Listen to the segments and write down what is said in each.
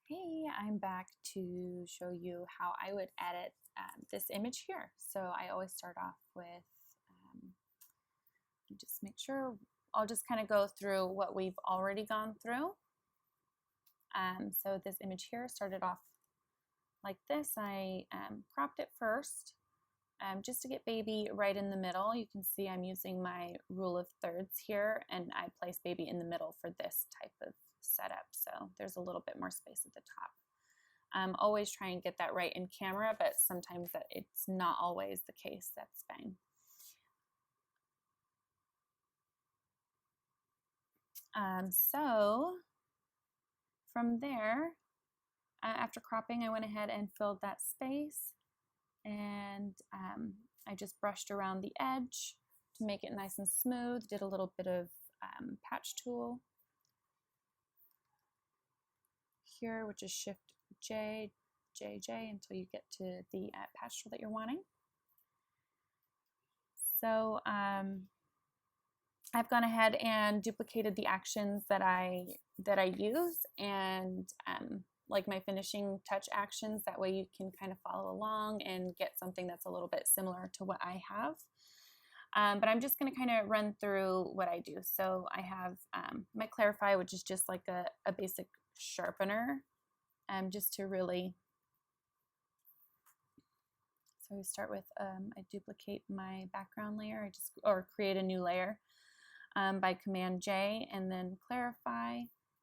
Hey, I'm back to show you how I would edit this image here. So I always start off with, just make sure, I'll just kind of go through what we've already gone through. So this image here started off like this. I cropped it first just to get baby right in the middle. You can see I'm using my rule of thirds here, and I place baby in the middle for this type of setup. So there's a little bit more space at the top. Always try and get that right in camera, but sometimes it's not always the case. That's fine. So from there, after cropping, I went ahead and filled that space, and I just brushed around the edge to make it nice and smooth. Did a little bit of patch tool here, which is Shift J, JJ, until you get to the patch tool that you're wanting. So I've gone ahead and duplicated the actions that I use, and like my finishing touch actions. That way you can kind of follow along and get something that's a little bit similar to what I have. But I'm just going to kind of run through what I do. So I have my Clarify, which is just like a basic sharpener, just to really. So we start with, I duplicate my background layer, or create a new layer by Command J, and then Clarify.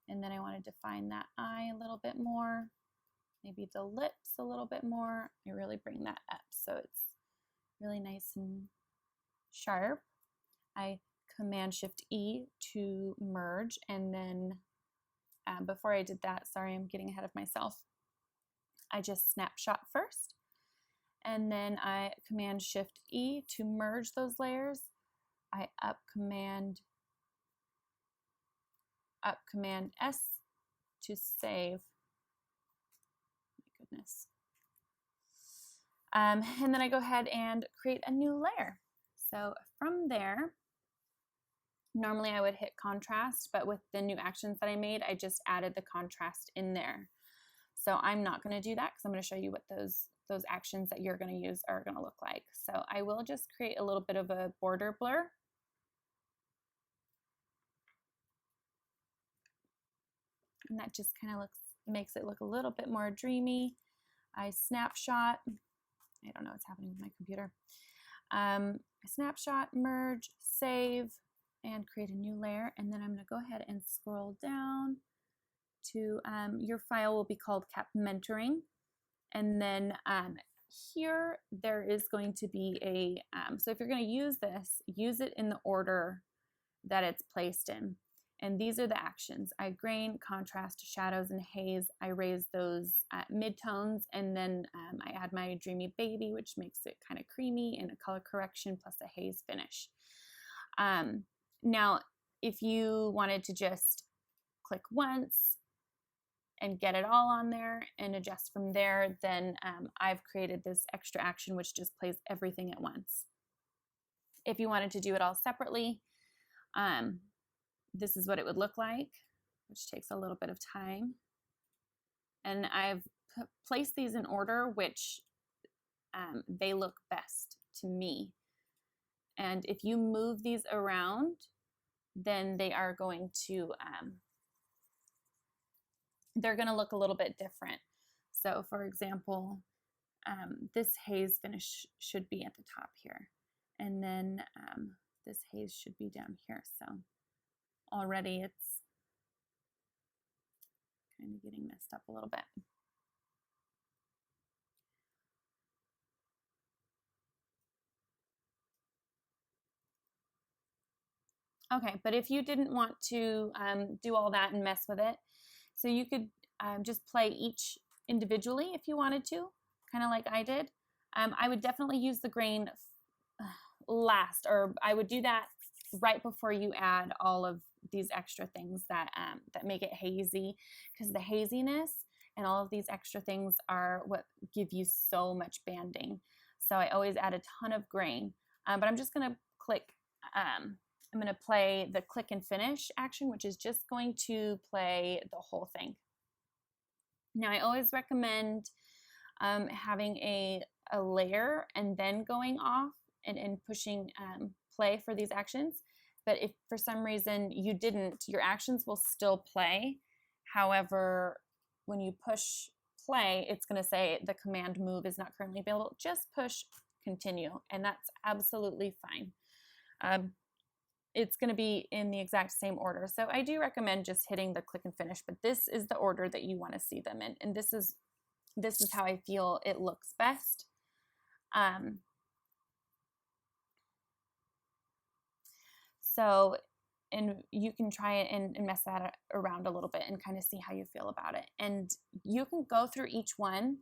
And then I want to define that eye a little bit more, maybe the lips a little bit more. I really bring that up so it's really nice and sharp. I Command Shift E to merge, and then before I did that, sorry, I'm getting ahead of myself. I just snapshot first, and then I Command Shift E to merge those layers. I up Command S to save. My goodness. And then I go ahead and create a new layer. So from there, normally I would hit contrast, but with the new actions that I made, I just added the contrast in there. So I'm not going to do that because I'm going to show you what those actions that you're going to use are going to look like. So I will just create a little bit of a border blur. And that just kind of makes it look a little bit more dreamy. I snapshot. I don't know what's happening with my computer. I snapshot, merge, save, and create a new layer. And then I'm going to go ahead and scroll down to your file will be called KAP Mentoring. And then here there is going to be a, so if you're going to use this, use it in the order that it's placed in. And these are the actions. I grain, contrast, shadows, and haze. I raise those midtones, and then I add my dreamy baby, which makes it kind of creamy, and a color correction plus a haze finish. Now, if you wanted to just click once and get it all on there and adjust from there, then I've created this extra action which just plays everything at once. If you wanted to do it all separately, this is what it would look like, which takes a little bit of time. And I've placed these in order which they look best to me. And if you move these around, then they are going to, they're going to look a little bit different. So for example, this haze finish should be at the top here. And then this haze should be down here. So already it's kind of getting messed up a little bit. Okay, but if you didn't want to do all that and mess with it, so you could just play each individually if you wanted to, kind of like I did. I would definitely use the grain last, or I would do that right before you add all of these extra things that make it hazy, because the haziness and all of these extra things are what give you so much banding. So I always add a ton of grain, but I'm just going to click, I'm going to play the click and finish action, which is just going to play the whole thing. Now, I always recommend having a layer and then going off and pushing play for these actions. But if for some reason you didn't, your actions will still play. However, when you push play, it's going to say the command move is not currently available. Just push continue, and that's absolutely fine. It's going to be in the exact same order. So I do recommend just hitting the click and finish, but this is the order that you want to see them in. And this is how I feel it looks best. And you can try it and mess that around a little bit and kind of see how you feel about it. And you can go through each one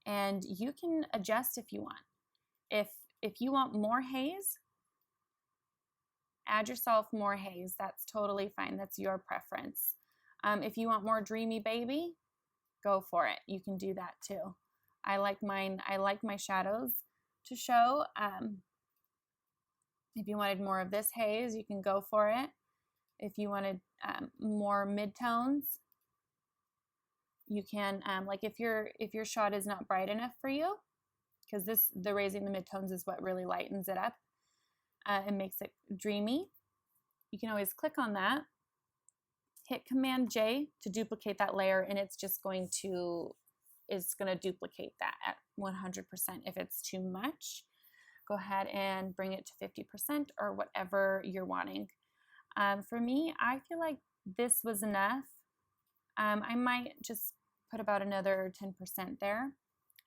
and you can adjust if you want. If you want more haze, add yourself more haze. That's totally fine. That's your preference. If you want more dreamy baby, go for it. You can do that too. I like mine. I like my shadows to show. If you wanted more of this haze, you can go for it. If you wanted more midtones, you can. Like if your shot is not bright enough for you, because the raising the midtones is what really lightens it up and makes it dreamy. You can always click on that, hit Command J to duplicate that layer, and it's going to duplicate that at 100%. If it's too much, go ahead and bring it to 50% or whatever you're wanting. For me, I feel like this was enough. I might just put about another 10% there,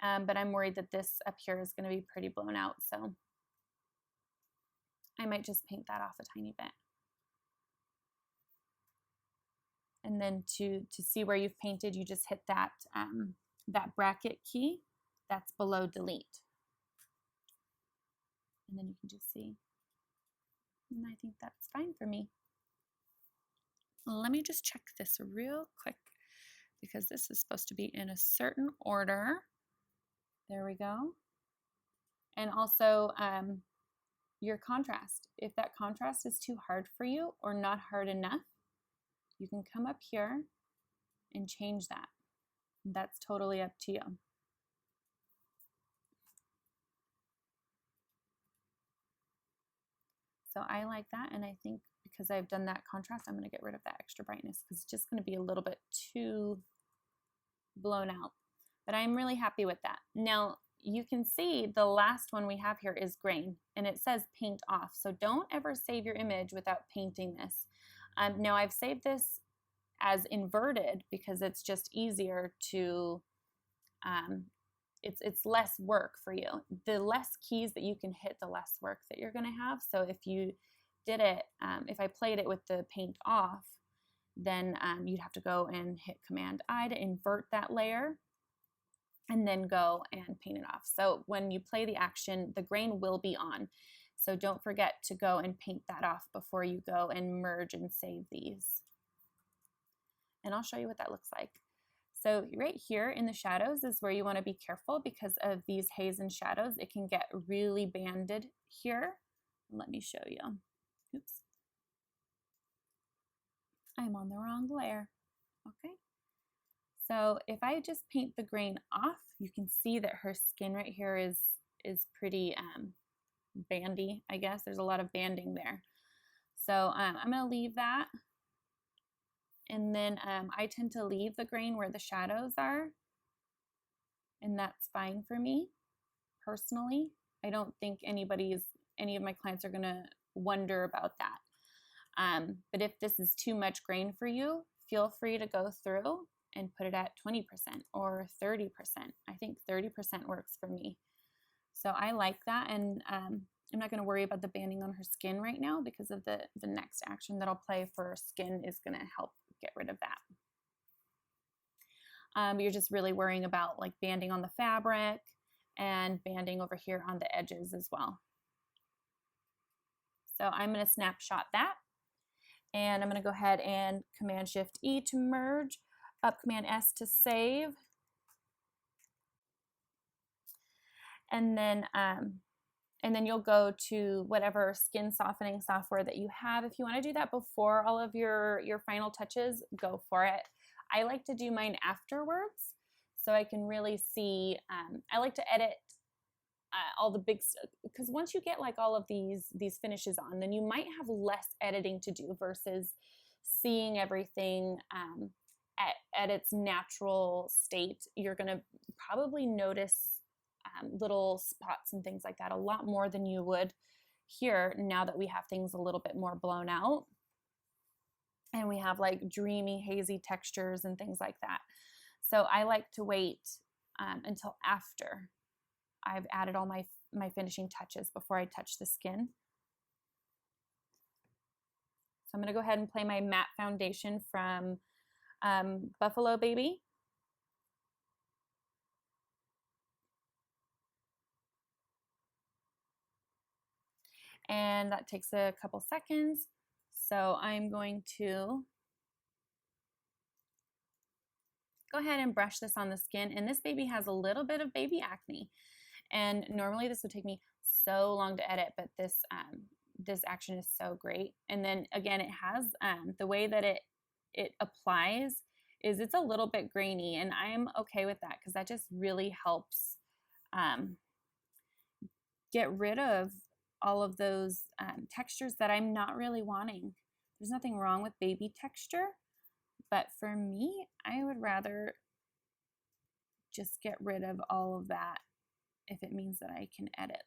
but I'm worried that this up here is going to be pretty blown out, so I might just paint that off a tiny bit. And then to see where you've painted, you just hit that that bracket key that's below delete. And then you can just see. And I think that's fine for me. Let me just check this real quick because this is supposed to be in a certain order. There we go. And also your contrast. If that contrast is too hard for you or not hard enough, you can come up here and change that. That's totally up to you. So I like that, and I think because I've done that contrast, I'm going to get rid of that extra brightness because it's just going to be a little bit too blown out. But I'm really happy with that. Now, you can see the last one we have here is grain, and it says paint off. So don't ever save your image without painting this. Now, I've saved this as inverted because it's just easier to, it's less work for you. The less keys that you can hit, the less work that you're going to have. So if you did it, if I played it with the paint off, then you'd have to go and hit Command I to invert that layer and then go and paint it off. So when you play the action, the grain will be on. So don't forget to go and paint that off before you go and merge and save these. And I'll show you what that looks like. So right here in the shadows is where you want to be careful because of these haze and shadows. It can get really banded here. Let me show you. Oops. I'm on the wrong layer. Okay. So if I just paint the grain off, you can see that her skin right here is pretty bandy, I guess. There's a lot of banding there. So I'm going to leave that. And then I tend to leave the grain where the shadows are. And that's fine for me, personally. I don't think any of my clients are going to wonder about that. But if this is too much grain for you, feel free to go through and put it at 20% or 30%. I think 30% works for me. So I like that, and I'm not going to worry about the banding on her skin right now because of the next action that I'll play for her skin is going to help get rid of that. You're just really worrying about like banding on the fabric and banding over here on the edges as well. So I'm going to snapshot that, and I'm going to go ahead and Command Shift E to merge, up Command S to save, and then you'll go to whatever skin softening software that you have. If you want to do that before all of your final touches, go for it. I like to do mine afterwards so I can really see. I like to edit all the big stuff, because once you get like all of these finishes on, then you might have less editing to do versus seeing everything at its natural state. You're going to probably notice little spots and things like that a lot more than you would here, now that we have things a little bit more blown out and we have like dreamy, hazy textures and things like that. So I like to wait until after I've added all my finishing touches before I touch the skin. So I'm going to go ahead and play my matte foundation from Buffalo Baby. And that takes a couple seconds. So I'm going to go ahead and brush this on the skin. And this baby has a little bit of baby acne. And normally this would take me so long to edit, but this action is so great. And then again, it has the way that it applies is it's a little bit grainy, and I'm okay with that because that just really helps get rid of all of those textures that I'm not really wanting. There's nothing wrong with baby texture, but for me, I would rather just get rid of all of that if it means that I can edit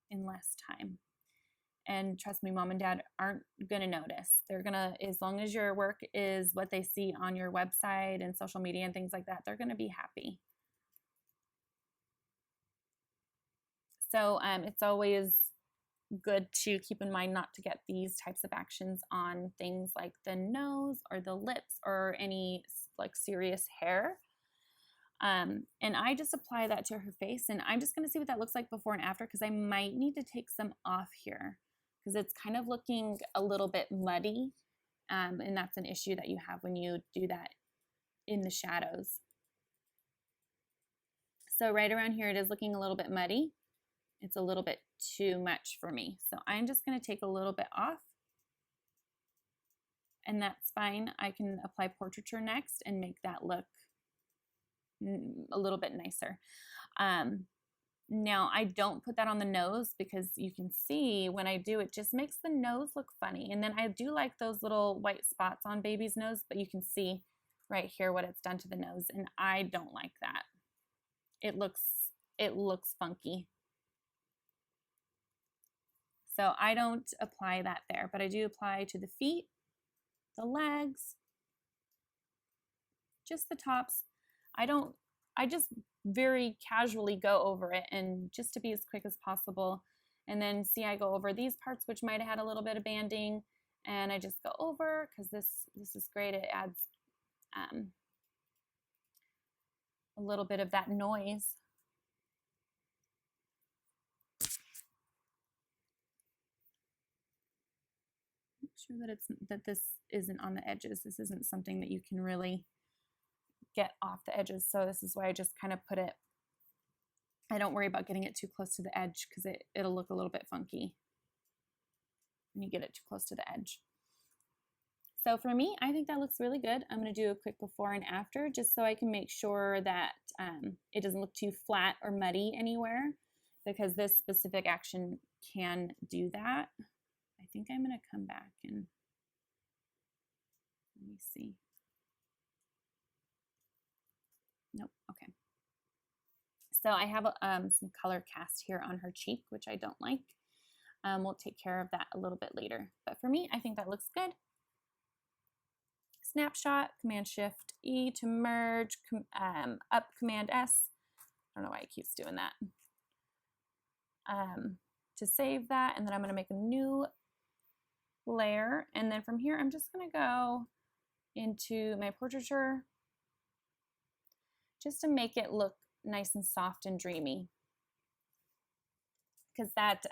in less time. And trust me, mom and dad aren't going to notice. They're going to, as long as your work is what they see on your website and social media and things like that, they're going to be happy. So it's always good to keep in mind not to get these types of actions on things like the nose or the lips or any like serious hair. And I just apply that to her face, and I'm just going to see what that looks like before and after, because I might need to take some off here because it's kind of looking a little bit muddy, and that's an issue that you have when you do that in the shadows. So right around here, it is looking a little bit muddy. It's a little bit too much for me. So I'm just going to take a little bit off, and that's fine. I can apply portraiture next and make that look a little bit nicer. Now I don't put that on the nose because you can see when I do, it just makes the nose look funny. And then I do like those little white spots on baby's nose, but you can see right here what it's done to the nose, and I don't like that. It looks funky. So I don't apply that there, but I do apply to the feet, the legs, just the tops. I just very casually go over it, and just to be as quick as possible. And then see, I go over these parts which might have had a little bit of banding, and I just go over because this is great. It adds a little bit of that noise. Make sure that this isn't on the edges. This isn't something that you can really get off the edges. So this is why I just kind of put it, I don't worry about getting it too close to the edge because it'll look a little bit funky when you get it too close to the edge. So for me, I think that looks really good. I'm going to do a quick before and after just so I can make sure that it doesn't look too flat or muddy anywhere, because this specific action can do that. I think I'm going to come back and let me see. Nope. Okay. So I have some color cast here on her cheek, which I don't like. We'll take care of that a little bit later. But for me, I think that looks good. Snapshot, Command-Shift-E to merge, up Command-S. I don't know why it keeps doing that. To save that, and then I'm going to make a new layer. And then from here, I'm just going to go into my portraiture just to make it look nice and soft and dreamy, because that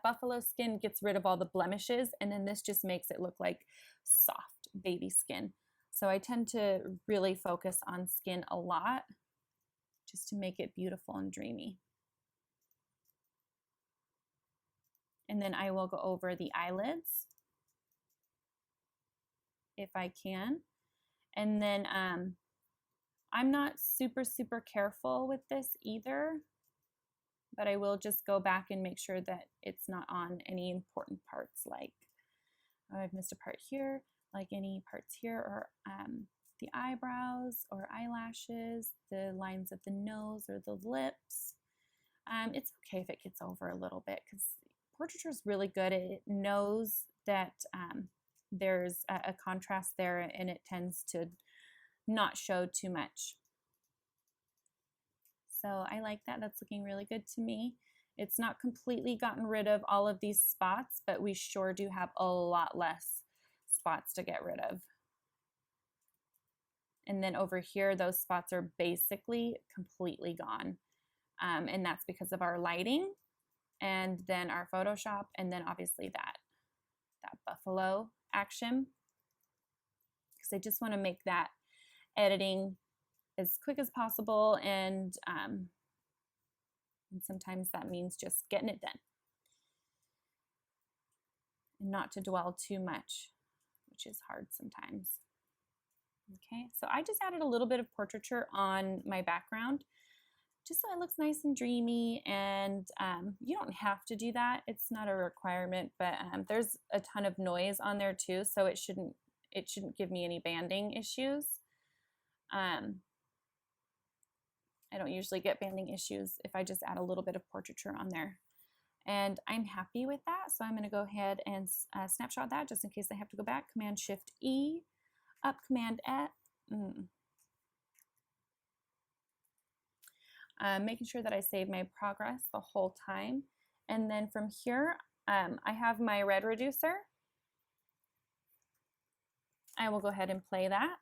buffalo skin gets rid of all the blemishes, and then this just makes it look like soft baby skin. So I tend to really focus on skin a lot just to make it beautiful and dreamy. And then I will go over the eyelids if I can. And then I'm not super careful with this either, but I will just go back and make sure that it's not on any important parts, like I've missed a part here, like any parts here, or the eyebrows or eyelashes, the lines of the nose or the lips. It's okay if it gets over a little bit because portraiture is really good. It knows that there's a contrast there, and it tends to not show too much. So I like that. That's looking really good to me. It's not completely gotten rid of all of these spots, but we sure do have a lot less spots to get rid of. And then over here, those spots are basically completely gone. And that's because of our lighting, and then our Photoshop, and then obviously that buffalo action. Because I just want to make that editing as quick as possible, and sometimes that means just getting it done and not to dwell too much, which is hard sometimes. Okay, so I just added a little bit of portraiture on my background just so it looks nice and dreamy, and you don't have to do that. It's not a requirement, but there's a ton of noise on there too, so it shouldn't give me any banding issues. I don't usually get banding issues if I just add a little bit of portraiture on there. And I'm happy with that, so I'm going to go ahead and snapshot that just in case I have to go back. Command-Shift-E, up Command-F. Making sure that I save my progress the whole time. And then from here, I have my red reducer. I will go ahead and play that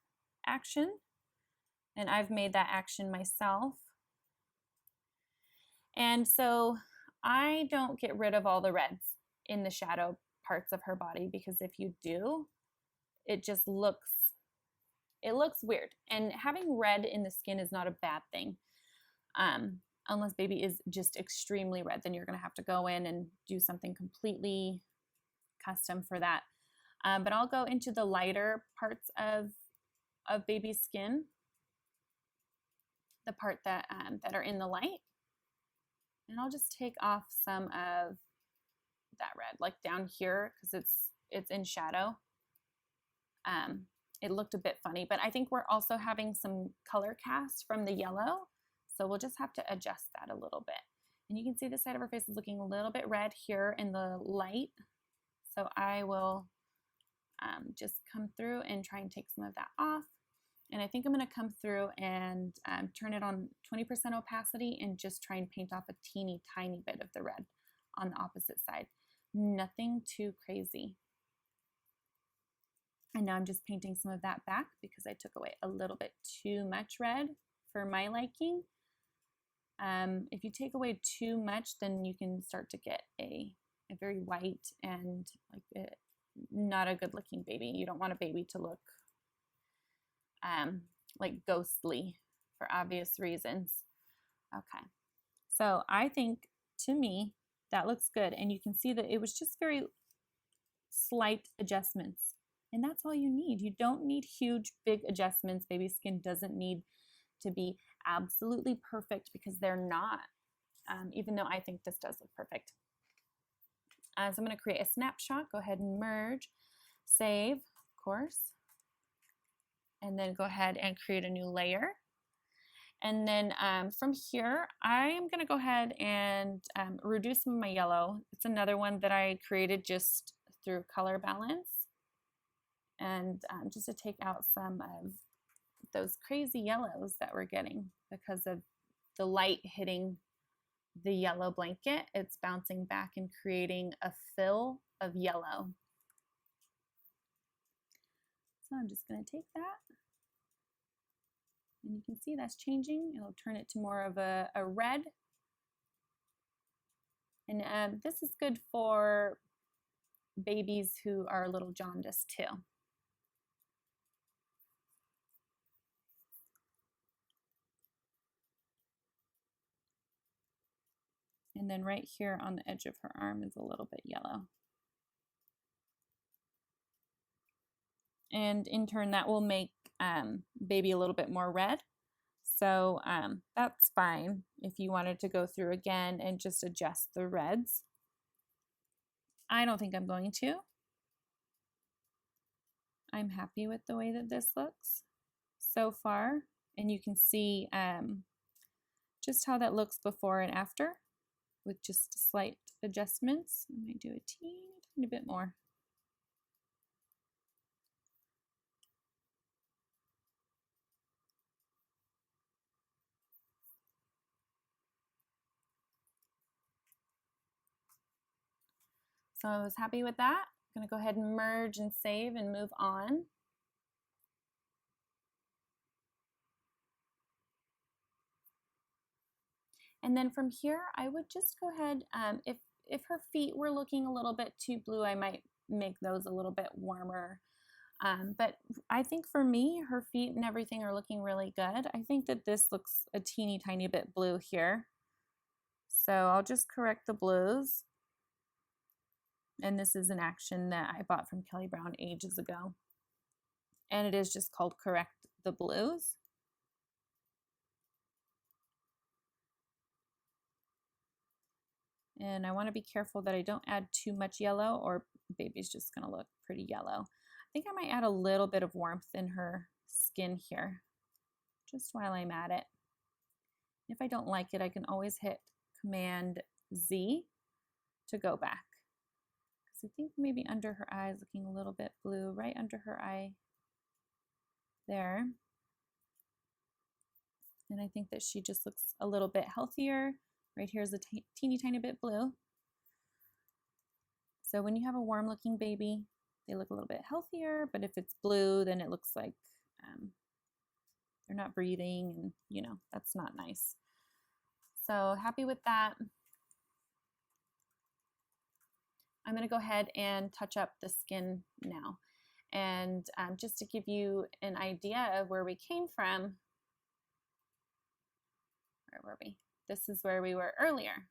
action. And I've made that action myself. And so I don't get rid of all the reds in the shadow parts of her body, because if you do, it just looks weird. And having red in the skin is not a bad thing. Unless baby is just extremely red, then you're going to have to go in and do something completely custom for that. But I'll go into the lighter parts of baby's skin, the part that are in the light, and I'll just take off some of that red, like down here, because it's in shadow. It looked a bit funny, but I think we're also having some color cast from the yellow, so we'll just have to adjust that a little bit. And you can see the side of her face is looking a little bit red here in the light, so I will just come through and try and take some of that off. And I think I'm going to come through and turn it on 20% opacity and just try and paint off a teeny tiny bit of the red on the opposite side. Nothing too crazy. And now I'm just painting some of that back because I took away a little bit too much red for my liking. If you take away too much, then you can start to get a very white and like not a good looking baby. You don't want a baby to look like ghostly for obvious reasons. Okay, so I think, to me, that looks good, and you can see that it was just very slight adjustments, and that's all you need. You don't need huge big adjustments. Baby skin doesn't need to be absolutely perfect, because they're not, even though I think this does look perfect. So I'm going to create a snapshot. Go ahead and merge, save, of course, and then go ahead and create a new layer. And then from here, I am going to go ahead and reduce some of my yellow. It's another one that I created just through color balance, and just to take out some of those crazy yellows that we're getting because of the light hitting the yellow blanket. It's bouncing back and creating a fill of yellow. So I'm just going to take that, and you can see that's changing. It'll turn it to more of a red. And this is good for babies who are a little jaundiced too. And then right here on the edge of her arm is a little bit yellow. And in turn, that will make baby a little bit more red. So that's fine if you wanted to go through again and just adjust the reds. I don't think I'm going to. I'm happy with the way that this looks so far. And you can see just how that looks before and after with just slight adjustments. I might do a teeny bit more. So I was happy with that. I'm going to go ahead and merge and save and move on. And then from here, I would just go ahead, if her feet were looking a little bit too blue, I might make those a little bit warmer. But I think for me, her feet and everything are looking really good. I think that this looks a teeny tiny bit blue here. So I'll just correct the blues. And this is an action that I bought from Kelly Brown ages ago. And it is just called Correct the Blues. And I want to be careful that I don't add too much yellow or baby's just going to look pretty yellow. I think I might add a little bit of warmth in her skin here, just while I'm at it. If I don't like it, I can always hit Command Z to go back. Because I think maybe under her eye is looking a little bit blue, right under her eye there. And I think that she just looks a little bit healthier. Right here is a teeny tiny bit blue. So when you have a warm looking baby, they look a little bit healthier, but if it's blue, then it looks like they're not breathing, and you know, that's not nice. So happy with that. I'm going to go ahead and touch up the skin now. And just to give you an idea of where we came from, where were we? This is where we were earlier.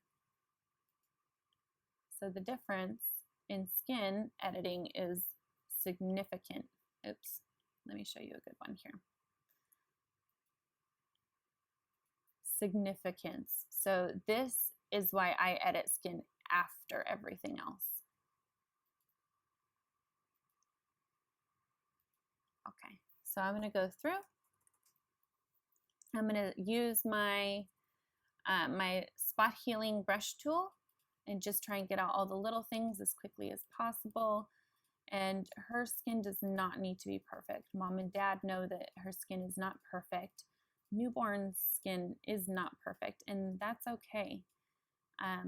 So the difference in skin editing is significant. Oops, let me show you a good one here. Significance. So this is why I edit skin after everything else. Okay, so I'm going to go through. I'm going to use my my spot healing brush tool and just try and get out all the little things as quickly as possible. And her skin does not need to be perfect. Mom and dad know that her skin is not perfect. Newborn skin is not perfect, and that's okay. I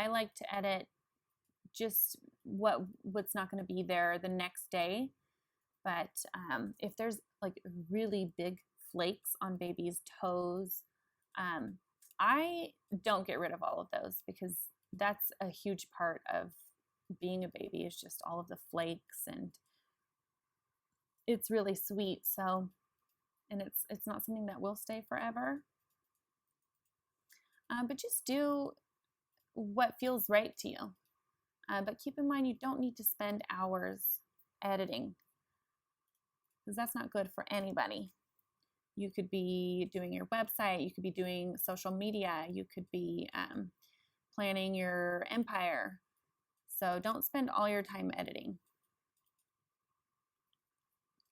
like to edit just what's not going to be there the next day. But if there's like really big flakes on baby's toes, I don't get rid of all of those, because that's a huge part of being a baby, is just all of the flakes, and it's really sweet. So, and it's not something that will stay forever. But just do what feels right to you. But keep in mind, you don't need to spend hours editing, because that's not good for anybody. You could be doing your website, you could be doing social media, you could be planning your empire. So don't spend all your time editing.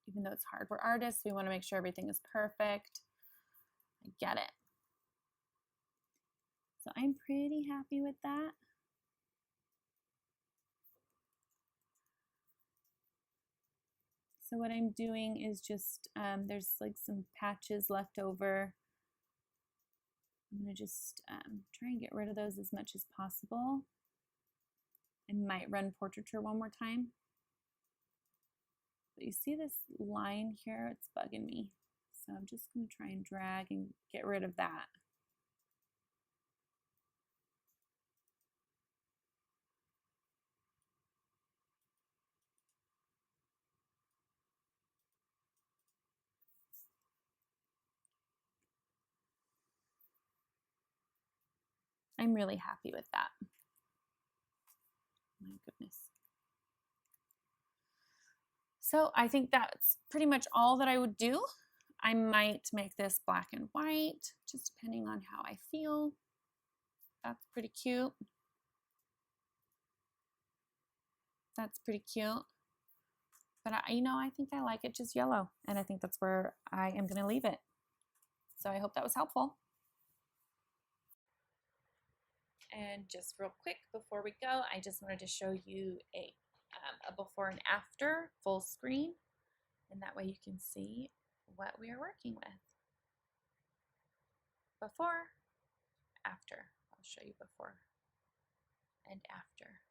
Even though it's hard. We're artists, we want to make sure everything is perfect. I get it. So I'm pretty happy with that. So what I'm doing is just, there's like some patches left over. I'm going to just try and get rid of those as much as possible. I might run portraiture one more time. But you see this line here? It's bugging me. So I'm just going to try and drag and get rid of that. I'm really happy with that. My goodness. So I think that's pretty much all that I would do. I might make this black and white, just depending on how I feel. That's pretty cute. That's pretty cute. But I think I like it just yellow, and I think that's where I am going to leave it. So I hope that was helpful. And just real quick before we go, I just wanted to show you a before and after full screen, and that way you can see what we are working with. Before, after. I'll show you before and after.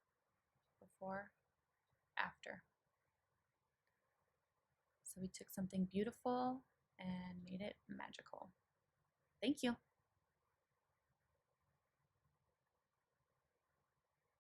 Before, after. So we took something beautiful and made it magical. Thank you.